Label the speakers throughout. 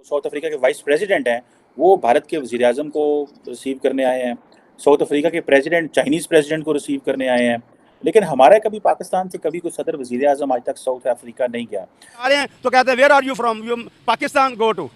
Speaker 1: South Africa के vice president हैं, वो भारत के वज़ीर-ए-आज़म को रिसीव करने आए हैं। साउथ अफ्रीका के प्रेसिडेंट चाइनीज़ प्रेसिडेंट को रिसीव करने आए हैं। लेकिन हमारा कभी पाकिस्तान से कभी कोई सदर वज़ीर-ए-आज़म आज तक साउथ अफ्रीका नहीं गया।
Speaker 2: आ रहे हैं तो कहते हैं where are you from, you Pakistan go to,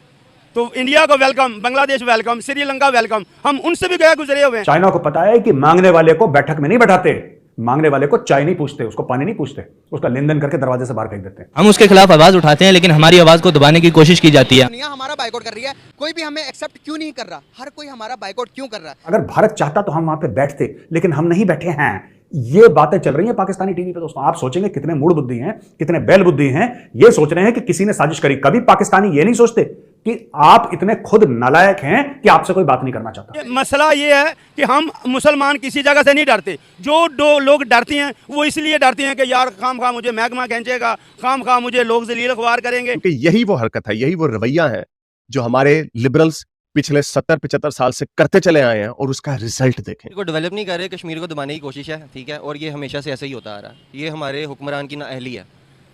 Speaker 2: तो इंडिया को welcome, Bangladesh welcome, Sri Lanka welcome, हम उनसे भी गए गुजरे हुए हैं।
Speaker 3: चाइना को पता है कि मांगने वाले को बैठक में नहीं बैठाते, मांगने वाले को चाय नहीं पूछते, उसको पानी नहीं पूछते, उसका लेन देन करके दरवाजे से बाहर फेंक देते हैं।
Speaker 4: हम उसके खिलाफ आवाज उठाते हैं, लेकिन हमारी आवाज को दबाने की कोशिश की जाती है।
Speaker 5: दुनिया हमारा बाइकआउट कर रही है, कोई भी हमें एक्सेप्ट क्यों नहीं कर रहा? हर कोई हमारा बाइकआउट क्यों कर रहा है?
Speaker 3: अगर भारत चाहता तो हम वहां पे बैठते, लेकिन हम नहीं बैठे हैं। ये बातें चल रही हैं पाकिस्तानी टीवी पे दोस्तों। आप सोचेंगे कितने मूड बुद्धि हैं, कितने बैल बुद्धि हैं। ये सोच रहे हैं कि किसी ने साजिश करी। कभी पाकिस्तानी ये नहीं सोचते कि आप इतने खुद नालायक हैं कि आपसे कोई बात नहीं करना चाहता।
Speaker 2: मसला ये है कि हम मुसलमान किसी जगह से नहीं डरते। जो दो लोग डरते हैं वो इसलिए डरते हैं कि यार खाम खा मुझे महकमा खींचेगा, खाम खा मुझे लोग जलील ख्वार करेंगे।
Speaker 6: क्योंकि यही वो हरकत है, यही वो रवैया है जो हमारे लिबरल्स पिछले 70-75 साल से करते चले आए हैं, और उसका रिजल्ट देखें।
Speaker 4: को डेवलप नहीं कर रहे, कश्मीर को दबाने की कोशिश है, ठीक है, और ये हमेशा से ऐसे ही होता आ रहा है। ये हमारे हुक्मरान की नाअहली है।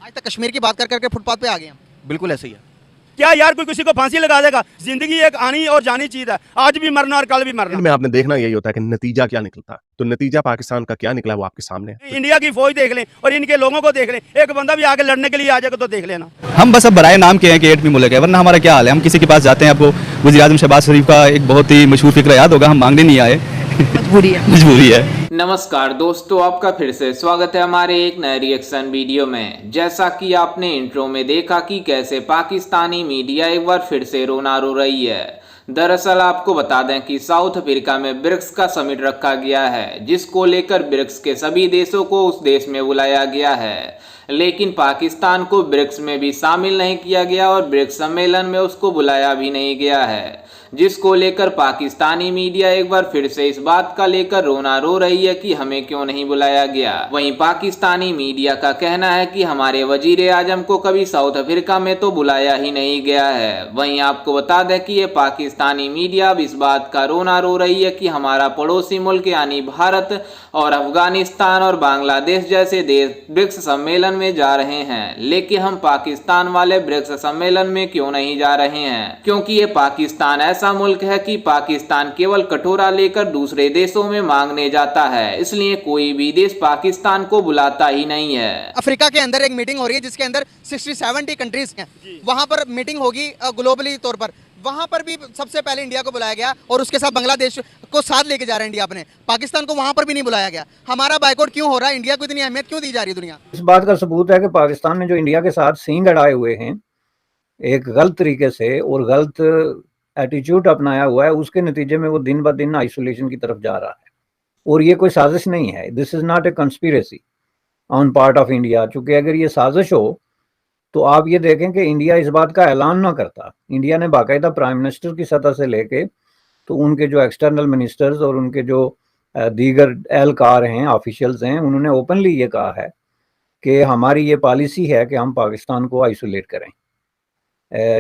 Speaker 5: आज तक कश्मीर की बात कर करके फुटपाथ पे आ गए हम।
Speaker 4: बिल्कुल ऐसे ही है।
Speaker 2: क्या यार कोई किसी को फांसी लगा देगा? जिंदगी एक आनी और जानी चीज है, आज भी मरना और कल भी मरना।
Speaker 6: में आपने देखना यही होता है कि नतीजा क्या निकलता है। तो नतीजा पाकिस्तान का क्या निकला वो आपके सामने है।
Speaker 2: इंडिया की फौज देख लें और इनके लोगों को देख लें, एक बंदा भी आगे लड़ने के लिए आ जाएगा तो देख लेना।
Speaker 4: हम बस अब बराए नाम के हैं कि 8वीं मुल्क है, वरना हमारा क्या हाल है। हम किसी के पास जाते हैं, आपको वज़ीर-ए-आज़म शहबाज शरीफ का एक बहुत ही मशहूर फिक्र याद होगा, हम मांगने नहीं आए, मजबूरी है।
Speaker 7: नमस्कार दोस्तों, आपका फिर से स्वागत है हमारे एक नए रिएक्शन वीडियो में। जैसा कि आपने इंट्रो में देखा कि कैसे पाकिस्तानी मीडिया एक बार फिर से रोना रो रही है। दरअसल आपको बता दें कि साउथ अफ्रीका में ब्रिक्स का समिट रखा गया है, जिसको लेकर ब्रिक्स के सभी देशों को उस देश में बुलाया गया है, लेकिन पाकिस्तान को ब्रिक्स में भी शामिल नहीं किया गया और ब्रिक्स सम्मेलन में उसको बुलाया भी नहीं गया है, जिसको लेकर पाकिस्तानी मीडिया एक बार फिर से इस बात का लेकर रोना रो रही है कि हमें क्यों नहीं बुलाया गया। वहीं पाकिस्तानी मीडिया का कहना है कि हमारे वजीर-ए-आज़म को कभी साउथ अफ्रीका में तो बुलाया ही नहीं गया है। वहीं आपको बता दें कि ये पाकिस्तानी मीडिया अब इस बात का रोना रो रही है कि हमारा पड़ोसी मुल्क यानी भारत और अफगानिस्तान और बांग्लादेश जैसे देश ब्रिक्स सम्मेलन में जा रहे हैं, लेकिन हम पाकिस्तान वाले ब्रिक्स सम्मेलन में क्यों नहीं जा रहे हैं? क्योंकि ये पाकिस्तान ऐसा मुल्क है कि पाकिस्तान केवल कटोरा लेकर दूसरे देशों में मांगने जाता है, इसलिए कोई भी देश पाकिस्तान को बुलाता ही नहीं है।
Speaker 5: अफ्रीका के अंदर एक मीटिंग हो रही है जिसके अंदर 60-70 कंट्रीज हैं। वहां पर मीटिंग होगी ग्लोबली तौर पर, वहां पर भी सबसे पहले इंडिया को बुलाया गया और उसके साथ बांग्लादेश को साथ लेके जा रहा है इंडिया अपने। पाकिस्तान को वहां पर भी नहीं बुलाया गया। हमारा बाइकआउट क्यों हो रहा है? इंडिया को इतनी अहमियत क्यों दी जा रही है दुनिया?
Speaker 8: इस बात का सबूत है कि पाकिस्तान ने जो इंडिया के साथ सींग अड़ाए हुए हैं एक गलत तरीके से और गलत एटीट्यूड अपनाया हुआ है, उसके नतीजे में वो दिन ब दिन आइसोलेशन की तरफ जा रहा है। और ये कोई साजिश नहीं है, this is not a conspiracy on part of India. चूंकि अगर ये साजिश हो तो आप ये देखें कि इंडिया इस बात का ऐलान ना करता। इंडिया ने बाकायदा प्राइम मिनिस्टर की सतह से लेके तो उनके जो एक्सटर्नल मिनिस्टर्स और उनके जो दीगर एहलकार हैं, ऑफिशियल्स हैं, उन्होंने ओपनली ये कहा है कि हमारी ये पॉलिसी है कि हम पाकिस्तान को आइसोलेट करें।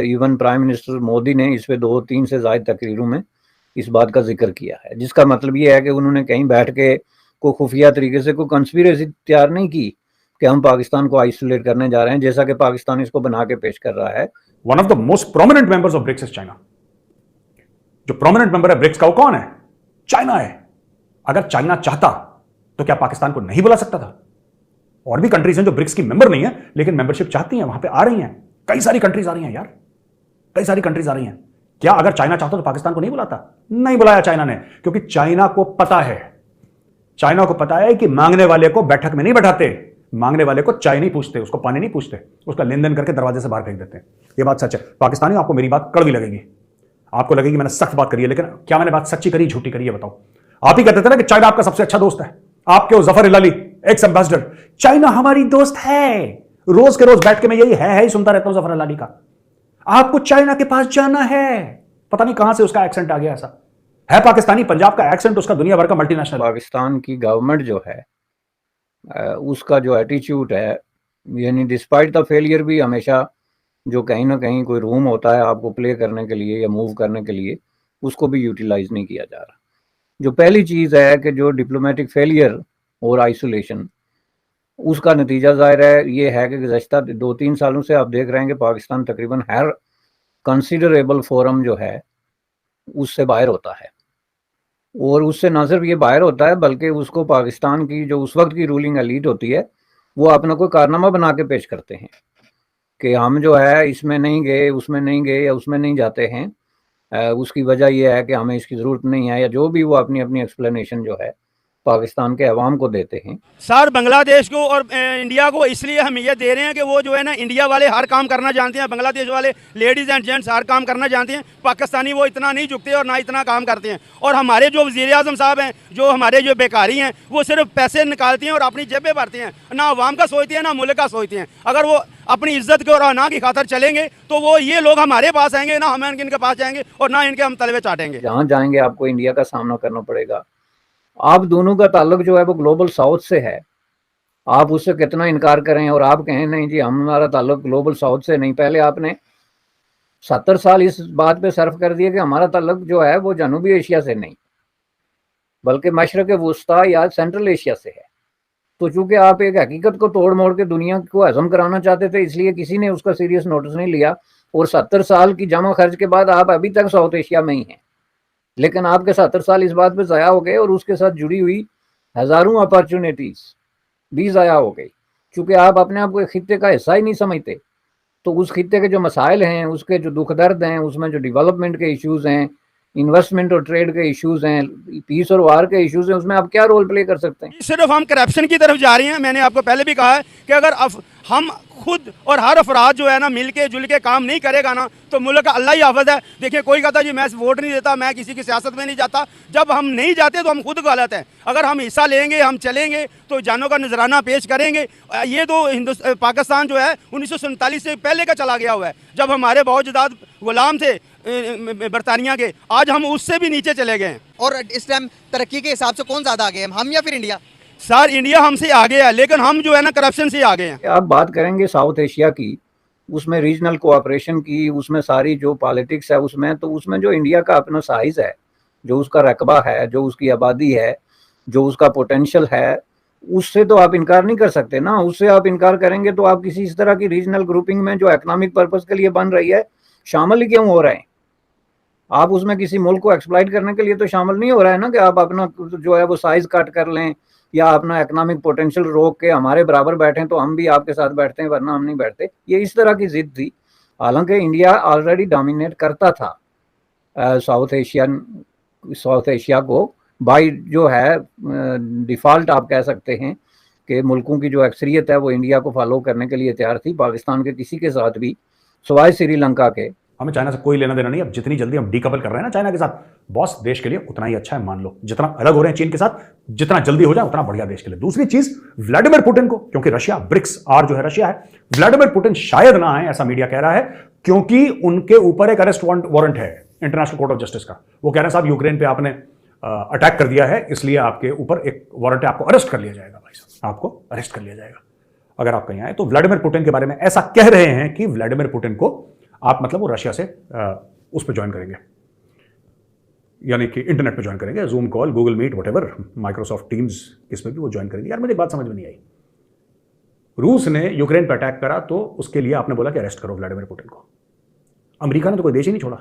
Speaker 8: इवन प्राइम मिनिस्टर मोदी ने इस पे 2-3 से ज़्यादा तकरीरों में इस बात का जिक्र किया है, जिसका मतलब ये है कि उन्होंने कहीं बैठ के कोई खुफिया तरीके से कोई कंस्पिरेसी तैयार नहीं की कि हम पाकिस्तान को आइसोलेट करने जा रहे हैं, जैसा कि पाकिस्तान इसको बना के पेश कर रहा है।
Speaker 3: One of the most prominent members of BRICS is China. जो प्रोमिनेंट मेंबर है ब्रिक्स का वो कौन है? चाइना है। अगर चाइना चाहता तो क्या पाकिस्तान को नहीं बुला सकता था? और भी कंट्रीज हैं जो ब्रिक्स की मेंबर नहीं है लेकिन मेंबरशिप चाहती हैं, वहां पे आ रही हैं। कई सारी कंट्रीज आ रही हैं यार, कई सारी कंट्रीज आ रही हैं। क्या अगर चाइना चाहता तो पाकिस्तान को नहीं बुलाता? नहीं बुलाया चाइना ने, क्योंकि चाइना को पता है, चाइना को पता है कि मांगने वाले को बैठक में नहीं बैठाते, मांगने वाले को चाय नहीं पूछते, उसको पानी नहीं पूछते, उसका लेन देन करके दरवाजे से बाहर फेंक देते हैं। ये बात सच है। पाकिस्तानी, आपको मेरी बात कड़वी लगेगी, आपको लगेगी मैंने सख्त बात करी है, लेकिन क्या मैंने बात सच्ची करी झूठी करी है बताओ? आप ही कहते थे ना कि चाइना आपका सबसे अच्छा दोस्त है। आपके वो जफर इलाली एक्स एम्बेसडर, चाइना हमारी दोस्त है, रोज के रोज बैठ के मैं यही है ही सुनता रहता हूं जफर इलाली का। आपको चाइना के पास जाना है। पता नहीं कहां से उसका एक्सेंट आ गया, ऐसा है पाकिस्तानी, पंजाब का एक्सेंट उसका दुनिया भर का मल्टीनेशनल।
Speaker 8: पाकिस्तान की गवर्नमेंट जो है उसका जो एटीट्यूड है, यानी डिस्पाइट द फेलियर भी हमेशा जो कहीं ना कहीं कोई रूम होता है आपको प्ले करने के लिए या मूव करने के लिए, उसको भी यूटिलाइज नहीं किया जा रहा। जो पहली चीज़ है कि जो डिप्लोमेटिक फेलियर और आइसोलेशन, उसका नतीजा ज़ाहिर है ये है कि गुज़श्ता 2-3 सालों से आप देख रहे हैं कि पाकिस्तान तकरीबन हर कंसिडरेबल फोरम जो है उससे बाहर होता है, और उससे ना सिर्फ ये बाहर होता है बल्कि उसको पाकिस्तान की जो उस वक्त की रूलिंग एलीट होती है वो अपना कोई कारनामा बना के पेश करते हैं कि हम जो है इसमें नहीं गए, उसमें नहीं गए या उसमें नहीं जाते हैं। उसकी वजह यह है कि हमें इसकी ज़रूरत नहीं है, या जो भी वो अपनी अपनी एक्सप्लेनेशन जो है पाकिस्तान के अवाम को देते हैं।
Speaker 2: सर बांग्लादेश को और इंडिया को इसलिए हम ये दे रहे हैं कि वो जो है ना, इंडिया वाले हर काम करना जानते हैं, बांग्लादेश वाले लेडीज़ एंड जेंट्स हर काम करना जानते हैं, पाकिस्तानी वो इतना नहीं झुकते और ना इतना काम करते हैं। और हमारे जो वज़ीर आज़म साहब हैं, जो हमारे जो बेकारी हैं, वो सिर्फ पैसे निकालते हैं और अपनी जेबें भरते हैं, ना अवाम का सोचते हैं ना मुल्क का सोचते हैं। अगर वो अपनी इज्जत के और अना की खातर चलेंगे तो वो ये लोग हमारे पास आएंगे, ना हम इनके पास जाएंगे और ना इनके हम तलवे चाटेंगे।
Speaker 8: जहाँ जाएंगे आपको इंडिया का सामना करना पड़ेगा। आप दोनों का ताल्लुक जो है वो ग्लोबल साउथ से है, आप उससे कितना इनकार करें और आप कहें नहीं जी हमारा ताल्लुक ग्लोबल साउथ से नहीं। पहले आपने 70 साल इस बात पे सर्फ कर दिया कि हमारा ताल्लुक जो है वो जनूबी एशिया से नहीं बल्कि मशरक़ वुस्ता या सेंट्रल एशिया से है। तो चूंकि आप एक हकीकत को तोड़ मोड़ के दुनिया को हजम कराना चाहते थे, इसलिए किसी ने उसका सीरियस नोटिस नहीं लिया, और 70 साल की जमा खर्च के बाद आप अभी तक साउथ एशिया में ही हैं। लेकिन आपके 70 साल इस बात पे ज़ाया हो गए और उसके साथ जुड़ी हुई हज़ारों अपॉर्चुनिटीज़ भी ज़ाया हो गई, क्योंकि आप अपने आप को एक खित्ते का हिस्सा ही नहीं समझते। तो उस खित्ते के जो मसाइल हैं, उसके जो दुख दर्द हैं, उसमें जो डेवलपमेंट के इश्यूज़ हैं, इन्वेस्टमेंट और ट्रेड के इश्यूज़ हैं, पीस और वार के इश्यूज़ हैं, उसमें आप क्या रोल प्ले कर सकते हैं?
Speaker 2: सिर्फ हम करप्शन की तरफ जा रहे हैं। मैंने आपको पहले भी कहा है कि अगर हम खुद और हर अफराद जो है ना मिल के जुल के काम नहीं करेगा ना तो मुल्क का अल्लाह ही हाफ़िज़ है। देखिए कोई कहता जी मैं वोट नहीं देता, मैं किसी की सियासत में नहीं जाता। जब हम नहीं जाते तो हम खुद गलत हैं। अगर हम हिस्सा लेंगे, हम चलेंगे तो जानों का नजराना पेश करेंगे। ये तो पाकिस्तान जो है 1947 से पहले का चला गया हुआ है, जब हमारे बहुत गुलाम थे बरतानिया के। आज हम उससे भी नीचे चले गए हैं।
Speaker 5: और इस टाइम तरक्की के हिसाब से कौन ज़्यादा आगे है, हम या फिर इंडिया?
Speaker 2: सर इंडिया हमसे आगे है, लेकिन हम जो है ना करप्शन से आगे हैं।
Speaker 8: आप बात करेंगे साउथ एशिया की, उसमें रीजनल कोऑपरेशन की, उसमें सारी जो पॉलिटिक्स है उसमें, तो उसमें जो इंडिया का अपना साइज़ है, जो उसका रकबा है, जो उसकी आबादी है, जो उसका पोटेंशियल है, उससे तो आप इनकार नहीं कर सकते ना। उससे आप इनकार करेंगे तो आप किसी इस तरह की रीजनल ग्रुपिंग में जो इकोनॉमिक पर्पस के लिए बन रही है शामिल ही क्यों हो रहे हैं? आप उसमें किसी मुल्क को एक्सप्लॉइट करने के लिए तो शामिल नहीं हो रहा है ना, कि आप अपना जो है वो साइज कट कर लें या अपना इकोनॉमिक पोटेंशियल रोक के हमारे बराबर बैठें तो हम भी आपके साथ बैठते हैं वरना हम नहीं बैठते। ये इस तरह की जिद थी। हालांकि इंडिया ऑलरेडी डोमिनेट करता था साउथ एशिया को बाई जो है डिफ़ॉल्ट आप कह सकते हैं कि मुल्कों की जो अक्सरियत है वो इंडिया को फॉलो करने के लिए तैयार थी। पाकिस्तान के किसी के साथ भी सिवाय श्रीलंका के
Speaker 3: हमें चाइना से कोई लेना देना नहीं। अब जितनी जल्दी हम डीकपल कर रहे हैं ना चाइना के साथ, बॉस देश के लिए उतना ही अच्छा है। मान लो जितना अलग हो रहे हैं चीन के साथ, जितना जल्दी हो जाए उतना बढ़िया देश के लिए। दूसरी चीज व्लादिमीर पुतिन को, क्योंकि रशिया ब्रिक्स आर जो है रशिया है, व्लादिमीर पुतिन शायद ना आए ऐसा मीडिया कह रहा है, क्योंकि उनके ऊपर एक अरेस्ट वारंट है इंटरनेशनल कोर्ट ऑफ जस्टिस का। वो कह रहे हैं साहब यूक्रेन पे आपने अटैक कर दिया है, इसलिए आपके ऊपर एक वारंट है, आपको अरेस्ट कर लिया जाएगा। भाई साहब आपको अरेस्ट कर लिया जाएगा अगर आप कहीं आए। तो व्लादिमीर पुतिन के बारे में ऐसा कह रहे हैं कि व्लादिमीर पुतिन को आप मतलब वो रशिया से उस पर ज्वाइन करेंगे, यानी कि इंटरनेट पे ज्वाइन करेंगे, Zoom call, Google Meet, whatever, Microsoft Teams, किसमें भी वो ज्वाइन करेंगे। यार मुझे बात समझ में नहीं आई। रूस ने यूक्रेन पर अटैक करा तो उसके लिए आपने बोला कि अरेस्ट करो व्लादिमीर पुतिन को। अमेरिका ने तो कोई देश ही नहीं छोड़ा,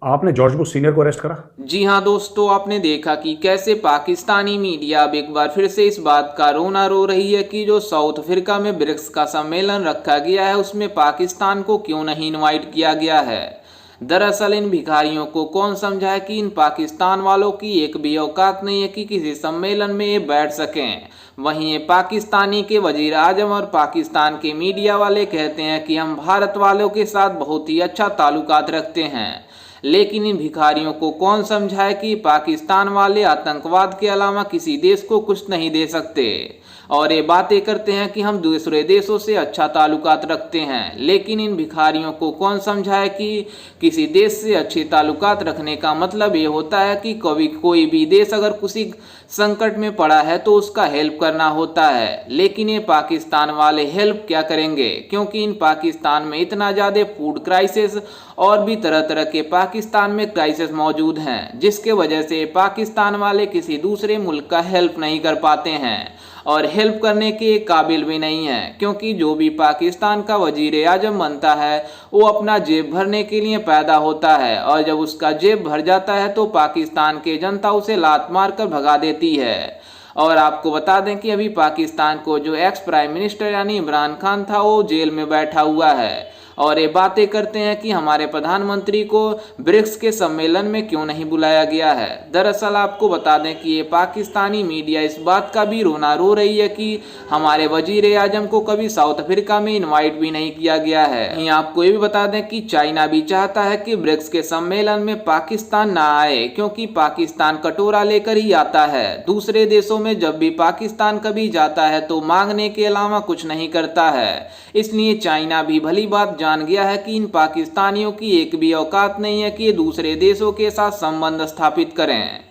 Speaker 3: आपने जॉर्ज बुश सीनियर को अरेस्ट करा।
Speaker 7: जी हाँ दोस्तों, आपने देखा कि कैसे पाकिस्तानी मीडिया अब एक बार फिर से इस बात का रोना रो रही है कि जो साउथ अफ्रीका में ब्रिक्स का सम्मेलन रखा गया है उसमें पाकिस्तान को क्यों नहीं इनवाइट किया गया है। दरअसल इन भिखारियों को कौन समझाए कि इन पाकिस्तान वालों की एक भी औकात नहीं है कि किसी सम्मेलन में ये बैठ सकें। वहीं ये पाकिस्तानी के वजीर आजम और पाकिस्तान के मीडिया वाले कहते हैं कि हम भारत वालों के साथ बहुत ही अच्छा ताल्लुकात रखते हैं, लेकिन इन भिखारियों को कौन समझाए कि पाकिस्तान वाले आतंकवाद के अलावा किसी देश को कुछ नहीं दे सकते। और ये बातें करते हैं कि हम दूसरे देशों से अच्छा ताल्लुकात रखते हैं, लेकिन इन भिखारियों को कौन समझाए कि किसी देश से अच्छे ताल्लुकात रखने का मतलब ये होता है कि कभी कोई भी देश अगर किसी संकट में पड़ा है तो उसका हेल्प करना होता है। लेकिन ये पाकिस्तान वाले हेल्प क्या करेंगे, क्योंकि इन पाकिस्तान में इतना ज़्यादा फूड क्राइसिस और भी तरह तरह के पाकिस्तान में क्राइसिस मौजूद हैं, जिसके वजह से पाकिस्तान वाले किसी दूसरे मुल्क का हेल्प नहीं कर पाते हैं। और हेल्प करने के काबिल भी नहीं है, क्योंकि जो भी पाकिस्तान का वजीर आजम बनता है वो अपना जेब भरने के लिए पैदा होता है, और जब उसका जेब भर जाता है तो पाकिस्तान की जनता उसे लात मार कर भगा देती है। और आपको बता दें कि अभी पाकिस्तान को जो एक्स प्राइम मिनिस्टर यानी इमरान खान था वो जेल में बैठा हुआ है, और ये बातें करते हैं कि हमारे प्रधानमंत्री को ब्रिक्स के सम्मेलन में क्यों नहीं बुलाया गया है। दरअसल आपको बता दें कि ये पाकिस्तानी मीडिया इस बात का भी रोना रो रही है कि हमारे वजीर आजम को कभी साउथ अफ्रीका में इनवाइट भी नहीं किया गया है। यहीं आपको ये भी बता दें कि चाइना भी चाहता है कि ब्रिक्स के सम्मेलन में पाकिस्तान ना आए, क्योंकि पाकिस्तान कटोरा लेकर ही आता है। दूसरे देशों में जब भी पाकिस्तान कभी जाता है तो मांगने के अलावा कुछ नहीं करता है। इसलिए चाइना भी भली बात जान गया है कि इन पाकिस्तानियों की एक भी औकात नहीं है कि ये दूसरे देशों के साथ संबंध स्थापित करें।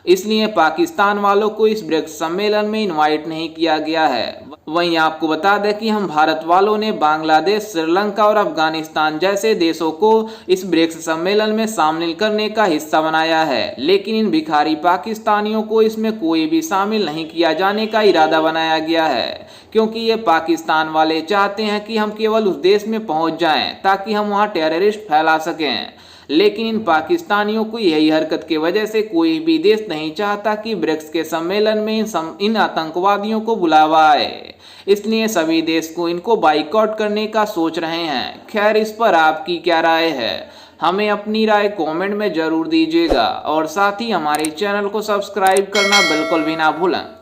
Speaker 7: इसलिए पाकिस्तान वालों को इस ब्रिक्स सम्मेलन में इनवाइट नहीं किया गया है। वहीं आपको बता दें कि हम भारत वालों ने बांग्लादेश, श्रीलंका और अफगानिस्तान जैसे देशों को इस ब्रिक्स सम्मेलन में शामिल करने का हिस्सा बनाया है, लेकिन इन भिखारी पाकिस्तानियों को इसमें कोई भी शामिल नहीं किया जाने का इरादा बनाया गया है, क्योंकि ये पाकिस्तान वाले चाहते हैं कि हम केवल उस देश में पहुंच जाएं ताकि हम वहां टेररिस्ट फैला सकें। लेकिन इन पाकिस्तानियों को यही हरकत की वजह से कोई भी देश नहीं चाहता कि ब्रिक्स के सम्मेलन में इन आतंकवादियों को बुलावा आए। इसलिए सभी देश को इनको बाइकआउट करने का सोच रहे हैं। खैर, इस पर आपकी क्या राय है? हमें अपनी राय कमेंट में जरूर दीजिएगा, और साथ ही हमारे चैनल को सब्सक्राइब करना बिल्कुल भी ना भूलें।